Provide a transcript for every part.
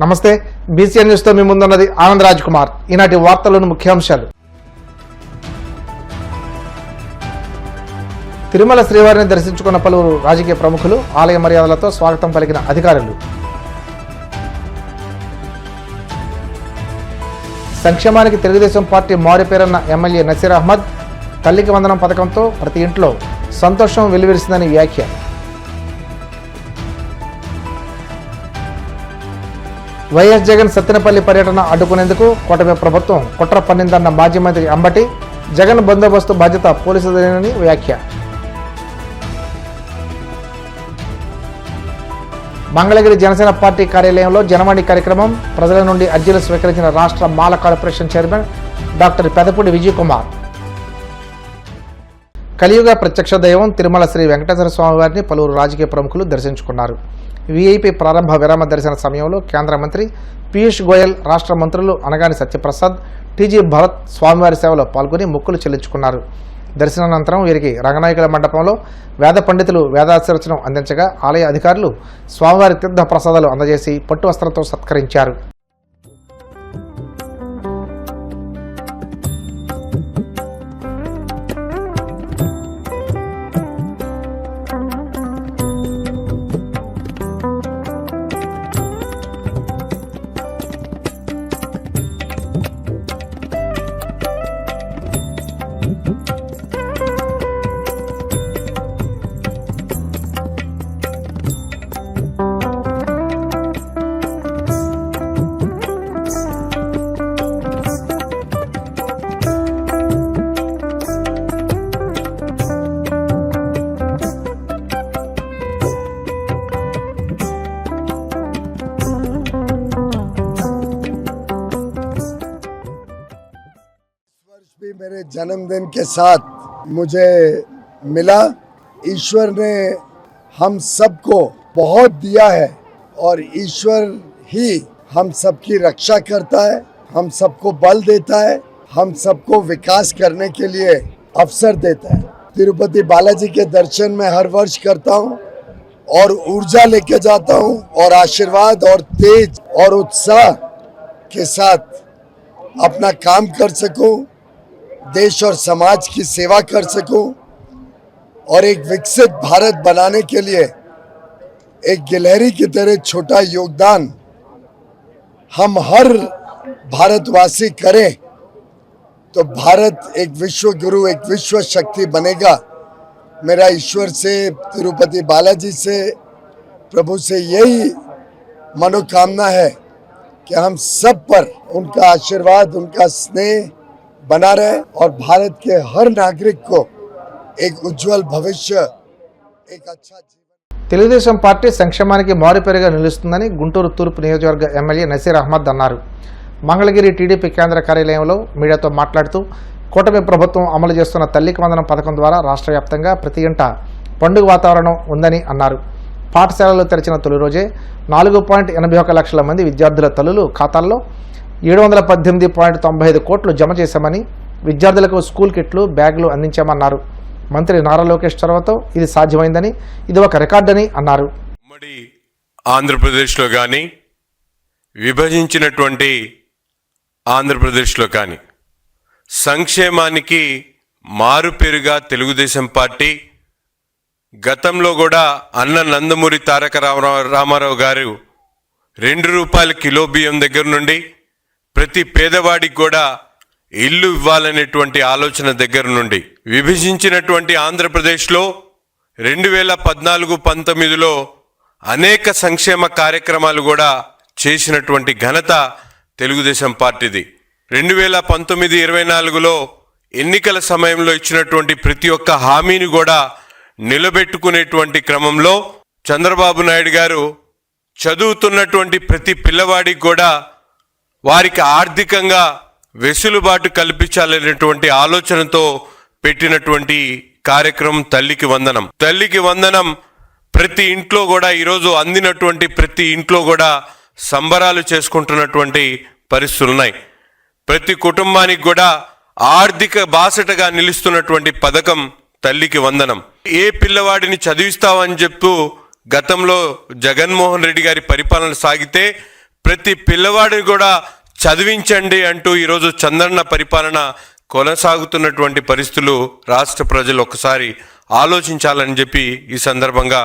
నమస్తే BCN news తో మీ ముందున్నది ఆనంద్ రాజ్ కుమార్. ఈనాటి వార్తల్లోని ముఖ్యాంశాలు. తిరుమల శ్రీవారిని దర్శించుకున్న పలువురు రాజకీయ ప్రముఖులు, ఆలయ మర్యాదలతో స్వాగతం పలికిన అధికారులు. సంక్షేమానికి తెలుగుదేశం పార్టీ మారిపేరన్న ఎమ్మెల్యే నసీర్ అహ్మద్. తల్లికి వందనం పథకంతో ప్రతి ఇంట్లో సంతోషం వెల్లివిరిసిందని వ్యాఖ్య. వైఎస్ జగన్ సత్తెనపల్లి పర్యటన అడ్డుకునేందుకు కూటమి ప్రభుత్వం కుట్ర పన్నిందన్న మాజీ మంత్రి అంబటి. జగన్ బందోబస్తు బాధ్యత పోలీసుదేనని వ్యాఖ్య. మంగళగిరి జనసేన పార్టీ కార్యాలయంలో జనవాణి కార్యక్రమం. ప్రజల నుండి అర్జీలు స్వీకరించిన రాష్ట్ర Mala corporation chairman doctor Pedapudi Vijay Kumar. కలియుగ ప్రత్యక్ష దైవం తిరుమల శ్రీ వెంకటేశ్వర స్వామి వారిని పలువురు రాజకీయ ప్రముఖులు దర్శించుకున్నారు. వీఐపీ ప్రారంభ విరామ దర్శన సమయంలో కేంద్ర మంత్రి పీయూష్ గోయల్, రాష్ట్ర మంత్రులు అనగాని సత్యప్రసాద్, టీజీ భరత్ స్వామివారి సేవలో పాల్గొని మొక్కులు చెల్లించుకున్నారు. దర్శనానంతరం వీరికి రంగనాయకుల మండపంలో వేద పండితులు వేదాశీర్వచనం అందించగా ఆలయ అధికారులు స్వామివారి తీర్థ ప్రసాదాలు అందజేసి పట్టు వస్త్రంతో సత్కరించారు. भी मेरे जन्मदिन के साथ मुझे मिला। ईश्वर ने हम सबको बहुत दिया है और ईश्वर ही हम सबकी रक्षा करता है, हम सबको बल देता है, हम सबको विकास करने के लिए अवसर देता है। तिरुपति बालाजी के दर्शन मैं हर वर्ष करता हूँ और ऊर्जा लेके जाता हूँ और आशीर्वाद और तेज और उत्साह के साथ अपना काम कर सकूं, देश और समाज की सेवा कर सकूं और एक विकसित भारत बनाने के लिए एक गिलहरी की तरह छोटा योगदान हम हर भारतवासी करें तो भारत एक विश्व गुरु, एक विश्व शक्ति बनेगा। मेरा ईश्वर से, तिरुपति बालाजी से, प्रभु से यही मनोकामना है कि हम सब पर उनका आशीर्वाद, उनका स्नेह बना रहे और भारत के हर नागरिक को एक उज्जवल भविष्य, एक अच्छा जीवन। తెలుగుదేశం పార్టీ సంక్షేమానికి మారుపేరుగా నిలుస్తుందని గుంటూరు తూర్పు నియోజకవర్గ ఎమ్మెల్యే నసీర్ అహ్మద్ అన్నారు. మంగళగిరి టీడీపీ కేంద్ర కార్యాలయంలో మీడియాతో మాట్లాడుతూ కూటమి ప్రభుత్వం అమలు చేస్తున్న తల్లికి వందనం పథకం ద్వారా రాష్ట్ర వ్యాప్తంగా ప్రతి ఇంట పండుగ వాతావరణం ఉందని అన్నారు. పాఠశాలలు తెరిచిన తొలి రోజే 4.81 లక్షల మంది విద్యార్థుల తల్లులు ఖాతాల్లో 718.95 కోట్లు జమ చేశామని, విద్యార్థులకు స్కూల్ కిట్లు, బ్యాగులు అందించామన్నారు. మంత్రి నారా లోకేష్ చొరవతో ఇది సాధ్యమైందని, ఇది ఒక రికార్డని అన్నారు. ఉమ్మడి ఆంధ్రప్రదేశ్లో కానీ, విభజించినటువంటి ఆంధ్రప్రదేశ్లో కానీ సంక్షేమానికి మారుపేరుగా తెలుగుదేశం పార్టీ గతంలో కూడా అన్న నందమూరి తారక రామారావు గారు ₹2 కిలో బియ్యం దగ్గర నుండి ప్రతి పేదవాడికి కూడా ఇల్లు ఇవ్వాలనేటువంటి ఆలోచన దగ్గర నుండి విభజించినటువంటి ఆంధ్రప్రదేశ్లో 2014-19లో అనేక సంక్షేమ కార్యక్రమాలు కూడా చేసినటువంటి ఘనత తెలుగుదేశం పార్టీది. 2019-24లో ఎన్నికల సమయంలో ఇచ్చినటువంటి ప్రతి ఒక్క హామీని కూడా నిలబెట్టుకునేటువంటి క్రమంలో చంద్రబాబు నాయుడు గారు చదువుతున్నటువంటి ప్రతి పిల్లవాడికి కూడా వారికి ఆర్థికంగా వెసులుబాటు కల్పించాలనేటువంటి ఆలోచనతో పెట్టినటువంటి కార్యక్రమం తల్లికి వందనం. తల్లికి వందనం ప్రతి ఇంట్లో కూడా ఈరోజు అందినటువంటి ప్రతి ఇంట్లో కూడా సంబరాలు చేసుకుంటున్నటువంటి పరిస్థితులు ఉన్నాయి. ప్రతి కుటుంబానికి కూడా ఆర్థిక బాసటగా నిలుస్తున్నటువంటి పథకం తల్లికి వందనం. ఏ పిల్లవాడిని చదివిస్తావని చెప్తూ గతంలో జగన్మోహన్ రెడ్డి గారి పరిపాలన సాగితే ప్రతి పిల్లవాడిని కూడా చదివించండి అంటూ ఈరోజు చంద్రన్న పరిపాలన కొనసాగుతున్నటువంటి పరిస్థితులు రాష్ట్ర ప్రజలు ఒకసారి ఆలోచించాలని చెప్పి ఈ సందర్భంగా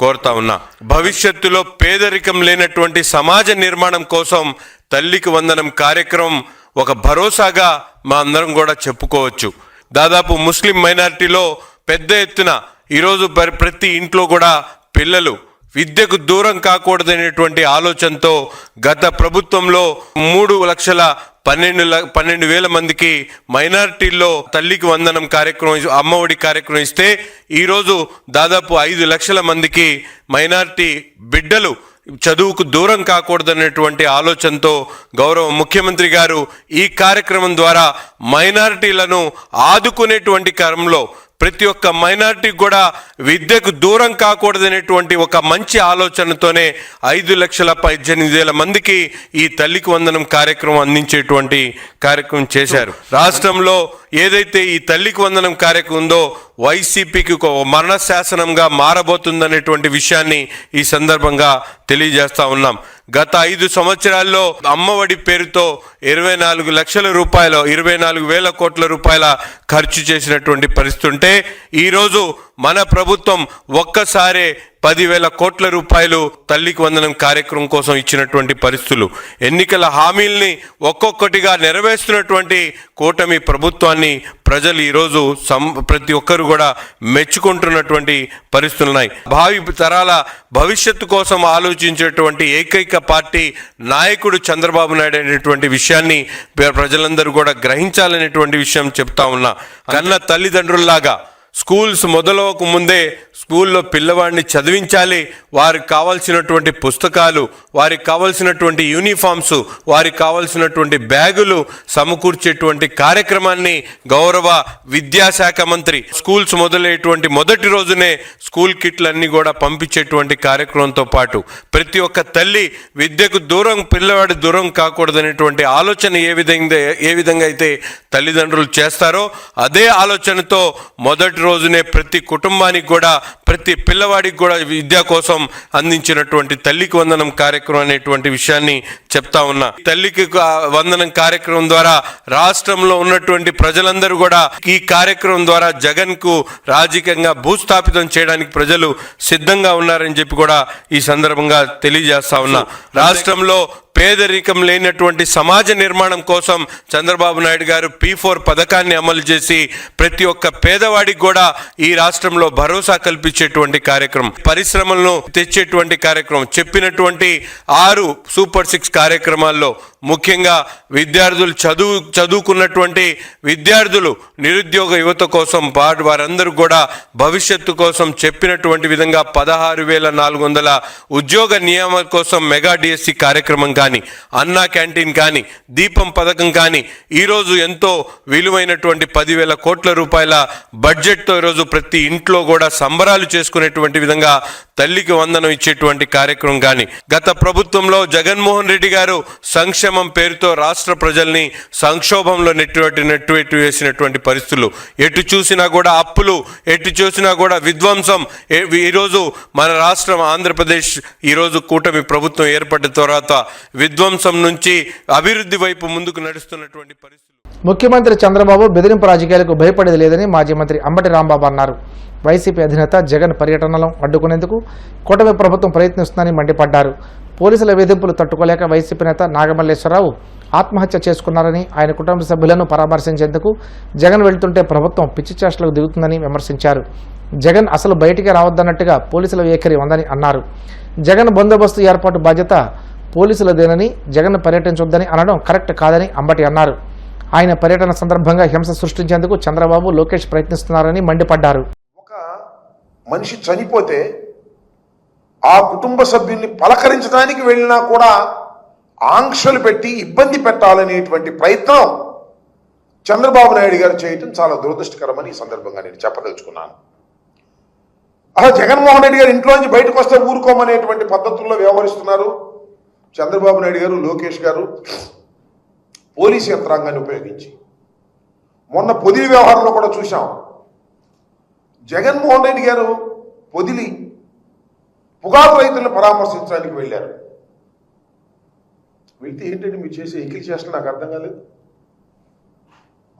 కోరుతా ఉన్నా. భవిష్యత్తులో పేదరికం లేనటువంటి సమాజ నిర్మాణం కోసం తల్లికి వందనం కార్యక్రమం ఒక భరోసాగా మా అందరం కూడా చెప్పుకోవచ్చు. దాదాపు ముస్లిం మైనారిటీలో పెద్ద ఎత్తున ఈరోజు ప్రతి ఇంట్లో కూడా పిల్లలు విద్యకు దూరం కాకూడదనేటువంటి ఆలోచనతో గత ప్రభుత్వంలో 3,12,000 మందికి మైనారిటీల్లో తల్లికి వందనం కార్యక్రమం, అమ్మఒడి కార్యక్రమం ఇస్తే ఈరోజు దాదాపు 5 లక్షల మందికి మైనారిటీ బిడ్డలు చదువుకు దూరం కాకూడదనేటువంటి ఆలోచనతో గౌరవ ముఖ్యమంత్రి గారు ఈ కార్యక్రమం ద్వారా మైనారిటీలను ఆదుకునేటువంటి క్రమంలో ప్రతి ఒక్క మైనారిటీకి కూడా విద్యకు దూరం కాకూడదనేటువంటి ఒక మంచి ఆలోచనతోనే 5,18,000 మందికి ఈ తల్లికి వందనం కార్యక్రమం అందించేటువంటి కార్యక్రమం చేశారు. రాష్ట్రంలో ఏదైతే ఈ తల్లికి వందనం కార్యక్రమం ఉందో వైసీపీకి ఒక మరణ శాసనంగా మారబోతుందనేటువంటి విషయాన్ని ఈ సందర్భంగా తెలియజేస్తా ఉన్నాం. గత 5 సంవత్సరాల్లో అమ్మఒడి పేరుతో 24 లక్షల రూపాయలు, 24,000 కోట్ల రూపాయల ఖర్చు చేసినటువంటి పరిస్థితి ఉంటే ఈరోజు మన ప్రభుత్వం ఒక్కసారే 10,000 కోట్ల రూపాయలు తల్లికి వందనం కార్యక్రమం కోసం ఇచ్చినటువంటి పరిస్థితులు, ఎన్నికల హామీల్ని ఒక్కొక్కటిగా నెరవేరుస్తున్నటువంటి కూటమి ప్రభుత్వాన్ని ప్రజలు ఈరోజు ప్రతి ఒక్కరు కూడా మెచ్చుకుంటున్నటువంటి పరిస్థితులు ఉన్నాయి. భావి తరాల భవిష్యత్తు కోసం ఆలోచించేటువంటి ఏకైక పార్టీ నాయకుడు చంద్రబాబు నాయుడు అనేటువంటి విషయాన్ని ప్రజలందరూ కూడా గ్రహించాలనేటువంటి విషయం చెప్తా ఉన్నా. కన్న తల్లిదండ్రుల్లాగా స్కూల్స్ మొదలవక ముందే స్కూల్లో పిల్లవాడిని చదివించాలి, వారికి కావాల్సినటువంటి పుస్తకాలు, వారికి కావాల్సినటువంటి యూనిఫామ్స్, వారికి కావాల్సినటువంటి బ్యాగులు సమకూర్చేటువంటి కార్యక్రమాన్ని గౌరవ విద్యాశాఖ మంత్రి స్కూల్స్ మొదలయ్యేటువంటి మొదటి రోజునే స్కూల్ కిట్లన్నీ కూడా పంపించేటువంటి కార్యక్రమంతో పాటు ప్రతి ఒక్క తల్లి విద్యకు దూరం, పిల్లవాడి దూరం కాకూడదనేటువంటి ఆలోచన ఏ విధంగా అయితే తల్లిదండ్రులు చేస్తారో అదే ఆలోచనతో మొదటి రోజునే ప్రతి కుటుంబానికి కూడా, ప్రతి పిల్లవాడికి కూడా విద్య కోసం అందించినటువంటి తల్లికి వందనం కార్యక్రమం అనేటువంటి విషయాన్ని చెప్తా ఉన్నా. తల్లికి వందనం కార్యక్రమం ద్వారా రాష్ట్రంలో ఉన్నటువంటి ప్రజలందరూ కూడా ఈ కార్యక్రమం ద్వారా జగన్ కు రాజకీయంగా భూస్థాపితం చేయడానికి ప్రజలు సిద్ధంగా ఉన్నారని చెప్పి కూడా ఈ సందర్భంగా తెలియజేస్తా ఉన్నా. రాష్ట్రంలో పేదరికం లేనటువంటి సమాజ నిర్మాణం కోసం చంద్రబాబు నాయుడు గారు P4 పథకాన్ని అమలు చేసి ప్రతి ఒక్క పేదవాడికి కూడా ఈ రాష్ట్రంలో భరోసా కల్పించేటువంటి కార్యక్రమం, పరిశ్రమలను తెచ్చేటువంటి కార్యక్రమం, చెప్పినటువంటి 6 సూపర్ 6 కార్యక్రమాల్లో ముఖ్యంగా విద్యార్థులు చదువుకున్నటువంటి విద్యార్థులు, నిరుద్యోగ యువత కోసం వారందరూ కూడా భవిష్యత్తు కోసం చెప్పినటువంటి విధంగా 16,400 ఉద్యోగ నియామక కోసం మెగా డిఎస్సి కార్యక్రమం కానీ, అన్నా క్యాంటీన్ కానీ, దీపం పథకం కానీ, ఈరోజు ఎంతో విలువైనటువంటి 10,000 కోట్ల రూపాయల బడ్జెట్తో ఈరోజు ప్రతి ఇంట్లో కూడా సంబరాలు చేసుకునేటువంటి విధంగా తల్లికి వందనం ఇచ్చేటువంటి కార్యక్రమం కానీ, గత ప్రభుత్వంలో జగన్మోహన్ రెడ్డి గారు సంక్షేమం పేరుతో రాష్ట్ర ప్రజల్ని సంక్షోభంలో నెట్టు వేసినటువంటి పరిస్థితులు, ఎటు చూసినా కూడా అప్పులు, ఎటు చూసినా కూడా విధ్వంసం. ఈరోజు మన రాష్ట్రం ఆంధ్రప్రదేశ్ ఈరోజు కూటమి ప్రభుత్వం ఏర్పడిన తర్వాత విధ్వంసం నుంచి అభివృద్ధి వైపు ముందుకు నడుస్తున్నటువంటి పరిస్థితులు. ముఖ్యమంత్రి చంద్రబాబు బెదిరింపు రాజకీయాలకు భయపడేది లేదని మాజీ మంత్రి అంబటి రాంబాబు అన్నారు. వైసీపీ అధినేత జగన్ పర్యటనలను అడ్డుకునేందుకు కూటమి ప్రభుత్వం ప్రయత్నిస్తుందని మండిపడ్డారు. పోలీసుల వేధింపులు తట్టుకోలేక వైసీపీ నేత నాగమల్లేశ్వరరావు ఆత్మహత్య చేసుకున్నారని, ఆయన కుటుంబ సభ్యులను పరామర్శించేందుకు జగన్ వెళ్తుంటే ప్రభుత్వం పిచ్చి చేష్టలకు దిగుతుందని విమర్శించారు. జగన్ అసలు బయటికి రావద్దన్నట్టుగా పోలీసుల వైఖరి ఉందని అన్నారు. జగన్ బందోబస్తు ఏర్పాటు బాధ్యత పోలీసులదేనని, జగన్ పర్యటించొద్దని అనడం కరెక్ట్ కాదని అంబటి అన్నారు. ఆయన పర్యటన సందర్భంగా హింస సృష్టించేందుకు చంద్రబాబు, లోకేష్ ప్రయత్నిస్తున్నారని మండిపడ్డారు. ఒక మనిషి చనిపోతే ఆ కుటుంబ సభ్యుల్ని పలకరించడానికి వెళ్ళినా కూడా ఆంక్షలు పెట్టి ఇబ్బంది పెట్టాలనేటువంటి ప్రయత్నం చంద్రబాబు నాయుడు గారు చేయటం చాలా దురదృష్టకరమని ఈ సందర్భంగా నేను చెప్పదలుచుకున్నాను. అసలు జగన్మోహన్ రెడ్డి గారు ఇంట్లోంచి బయటకు వస్తే ఊరుకోమనేటువంటి పద్ధతుల్లో వ్యవహరిస్తున్నారు చంద్రబాబు నాయుడు గారు, లోకేష్ గారు పోలీసు యంత్రాంగాన్ని ఉపయోగించి. మొన్న పొదిలి వ్యవహారంలో కూడా చూసాం. జగన్మోహన్ రెడ్డి గారు పొదిలి పొగాకు రైతులను పరామర్శించడానికి వెళ్ళారు. వెళ్తే ఏంటంటే మీరు చేసే ఎక్కిలి చేష్టలు నాకు అర్థం కాలేదు.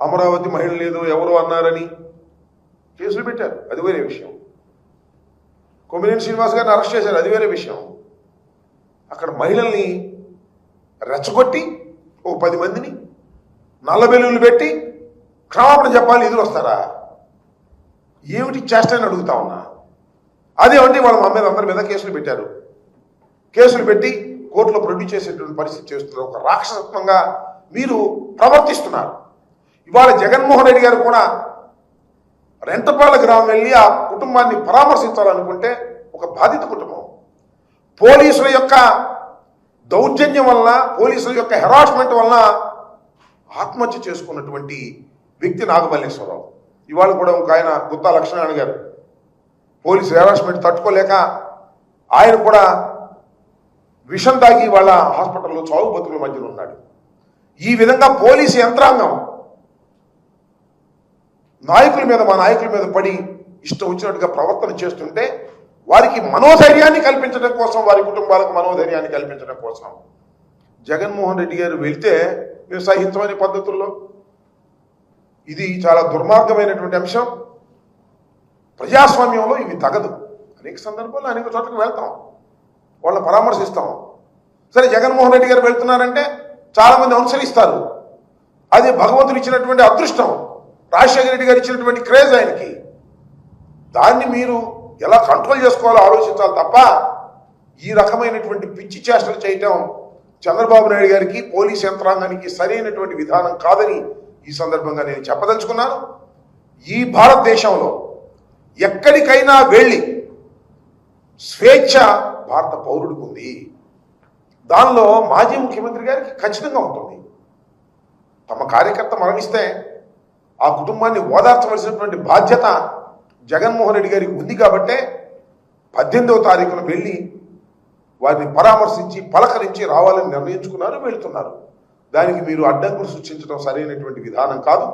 అమరావతి మహిళ లేదు ఎవరు అన్నారని కేసులు పెట్టారు, అది వేరే విషయం. కొమ్మినేని శ్రీనివాస్ గారిని అరెస్ట్ చేశారు, అది వేరే విషయం. అక్కడ మహిళల్ని రెచ్చగొట్టి ఓ 10 మందిని నల్లబెల్లులు పెట్టి క్షమాపణ చెప్పాలి, ఎదురు వస్తారా? ఏమిటి చేస్తానని అడుగుతా ఉన్నా. అదేమంటే వాళ్ళు మా మీద అందరి మీద కేసులు పెట్టారు, కేసులు పెట్టి కోర్టులో ప్రొడ్యూస్ చేసేటువంటి పరిస్థితి చేస్తున్నారు. ఒక రాక్షసత్వంగా మీరు ప్రవర్తిస్తున్నారు. ఇవాళ జగన్మోహన్ రెడ్డి గారు కూడా రెంటపాల గ్రామం వెళ్ళి ఆ కుటుంబాన్ని పరామర్శించాలనుకుంటే ఒక బాధిత కుటుంబం పోలీసుల యొక్క దౌర్జన్యం వలన, పోలీసుల యొక్క హెరాస్మెంట్ వలన ఆత్మహత్య చేసుకున్నటువంటి వ్యక్తి నాగమల్లేశ్వరరావు. ఇవాళ కూడా ఒక ఆయన గుత్తా లక్ష్మీనారాయణ గారు పోలీసు హెరాస్మెంట్ తట్టుకోలేక ఆయన కూడా విషం తాగి వాళ్ళ హాస్పిటల్లో చావు బతుకుల మధ్యలో ఉన్నాడు. ఈ విధంగా పోలీసు యంత్రాంగం నాయకుల మీద, మా నాయకుల మీద పడి ఇష్టం వచ్చినట్టుగా ప్రవర్తన చేస్తుంటే వారికి మనోధైర్యాన్ని కల్పించడం కోసం, వారి కుటుంబాలకు మనోధైర్యాన్ని కల్పించడం కోసం జగన్మోహన్ రెడ్డి గారు వెళ్తే మేము సహించమనే పద్ధతుల్లో, ఇది చాలా దుర్మార్గమైనటువంటి అంశం. ప్రజాస్వామ్యంలో ఇవి తగదు. అనేక సందర్భాల్లో అనేక చోట్లకు వెళ్తాం, వాళ్ళని పరామర్శిస్తాం. సరే, జగన్మోహన్ రెడ్డి గారు వెళ్తున్నారంటే చాలామంది అనుసరిస్తారు, అది భగవంతుడు ఇచ్చినటువంటి అదృష్టం, రాజశేఖర రెడ్డి గారు ఇచ్చినటువంటి క్రేజ్ ఆయనకి. దాన్ని మీరు ఎలా కంట్రోల్ చేసుకోవాలో ఆలోచించాలి తప్ప ఈ రకమైనటువంటి పిచ్చి చేష్టలు చేయటం చంద్రబాబు నాయుడు గారికి, పోలీస్ యంత్రాంగానికి సరైనటువంటి విధానం కాదని ఈ సందర్భంగా నేను చెప్పదలుచుకున్నాను. ఈ భారతదేశంలో ఎక్కడికైనా వెళ్ళి స్వేచ్ఛ భారత పౌరుడికి ఉంది. దానిలో మాజీ ముఖ్యమంత్రి గారికి ఖచ్చితంగా ఉంటుంది. తమ కార్యకర్త మరణిస్తే ఆ కుటుంబాన్ని ఓదార్చవలసినటువంటి బాధ్యత జగన్మోహన్ రెడ్డి గారికి ఉంది కాబట్టే 18వ తారీఖున వెళ్ళి వారిని పరామర్శించి పలకరించి రావాలని నిర్ణయించుకున్నారు, వెళుతున్నారు. దానికి మీరు అడ్డంకులు సృష్టించడం సరైనటువంటి విధానం కాదు.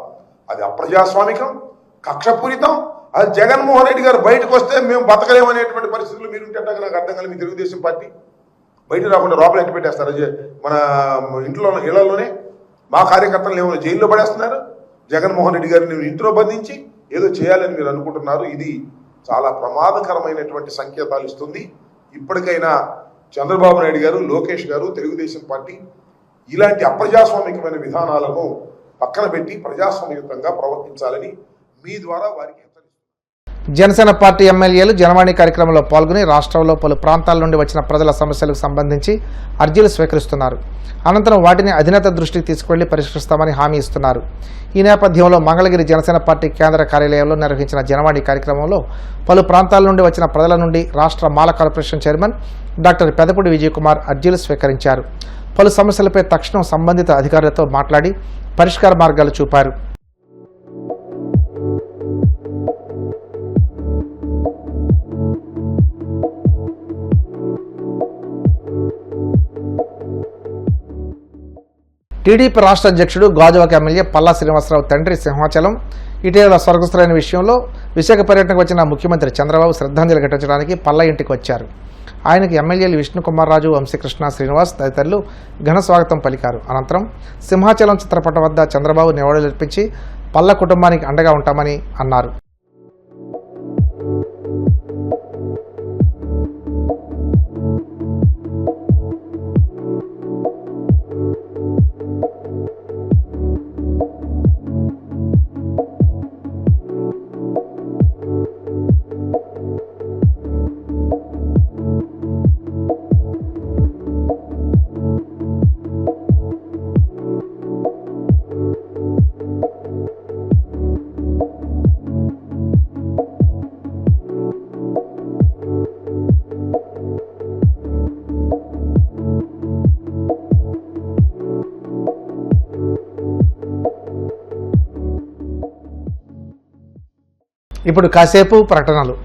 అది అప్రజాస్వామికం, కక్షపూరితం. అది జగన్మోహన్ రెడ్డి గారు బయటకు వస్తే మేము బతకలేమనేటువంటి పరిస్థితులు మీరుంటే నాకు అర్థం కాదు. మీ తెలుగుదేశం పార్టీ బయట రాకుండా లోపల ఎట్టి పెట్టేస్తారు. మన ఇళ్లలోనే మా కార్యకర్తలు ఏమైనా జైల్లో పడేస్తున్నారు. జగన్మోహన్ రెడ్డి గారిని ఇంట్లో బంధించి ఏదో చేయాలని మీరు అనుకుంటున్నారు. ఇది చాలా ప్రమాదకరమైనటువంటి సంకేతాలు ఇస్తుంది. ఇప్పటికైనా చంద్రబాబు నాయుడు గారు, లోకేష్ గారు, తెలుగుదేశం పార్టీ ఇలాంటి అప్రజాస్వామికమైన విధానాలను పక్కన పెట్టి ప్రజాస్వామ్యయుతంగా ప్రవర్తించాలని మీ ద్వారా వారికి జనసేన పార్టీ ఎమ్మెల్యేలు జనవాణి కార్యక్రమంలో పాల్గొని రాష్ట్రంలో పలు ప్రాంతాల నుండి వచ్చిన ప్రజల సమస్యలకు సంబంధించి అర్జీలు స్వీకరిస్తున్నారు. అనంతరం వాటిని అధినేత దృష్టికి తీసుకువెళ్లి పరిష్కరిస్తామని హామీ ఇస్తున్నారు. ఈ నేపథ్యంలో మంగళగిరి జనసేన పార్టీ కేంద్ర కార్యాలయంలో నిర్వహించిన జనవాణి కార్యక్రమంలో పలు ప్రాంతాల నుండి వచ్చిన ప్రజల నుండి రాష్ట్ర Mala corporation chairman doctor Pedapudi Vijayakumar అర్జీలు స్వీకరించారు. పలు సమస్యలపై తక్షణం సంబంధిత అధికారులతో మాట్లాడి పరిష్కార మార్గాలు చూపారు. టీడీపీ రాష్ట్ర అధ్యక్షుడు గాజువాక ఎమ్మెల్యే పల్లా శ్రీనివాసరావు తండ్రి సింహాచలం ఇటీవల స్వర్గస్థులైన విషయంలో విశాఖ పర్యటనకు వచ్చిన ముఖ్యమంత్రి చంద్రబాబు శ్రద్ధాంజలి ఘటించడానికి పల్లా ఇంటికి వచ్చారు. ఆయనకు ఎమ్మెల్యేలు విష్ణుకుమార్ రాజు, వంశీకృష్ణ, శ్రీనివాస్ తదితరులు ఘన స్వాగతం పలికారు. అనంతరం సింహాచలం చిత్రపటం వద్ద చంద్రబాబు నివాళులర్పించి పల్లా కుటుంబానికి అండగా ఉంటామని అన్నారు. ఇప్పుడు కాసేపు ప్రకటనలు.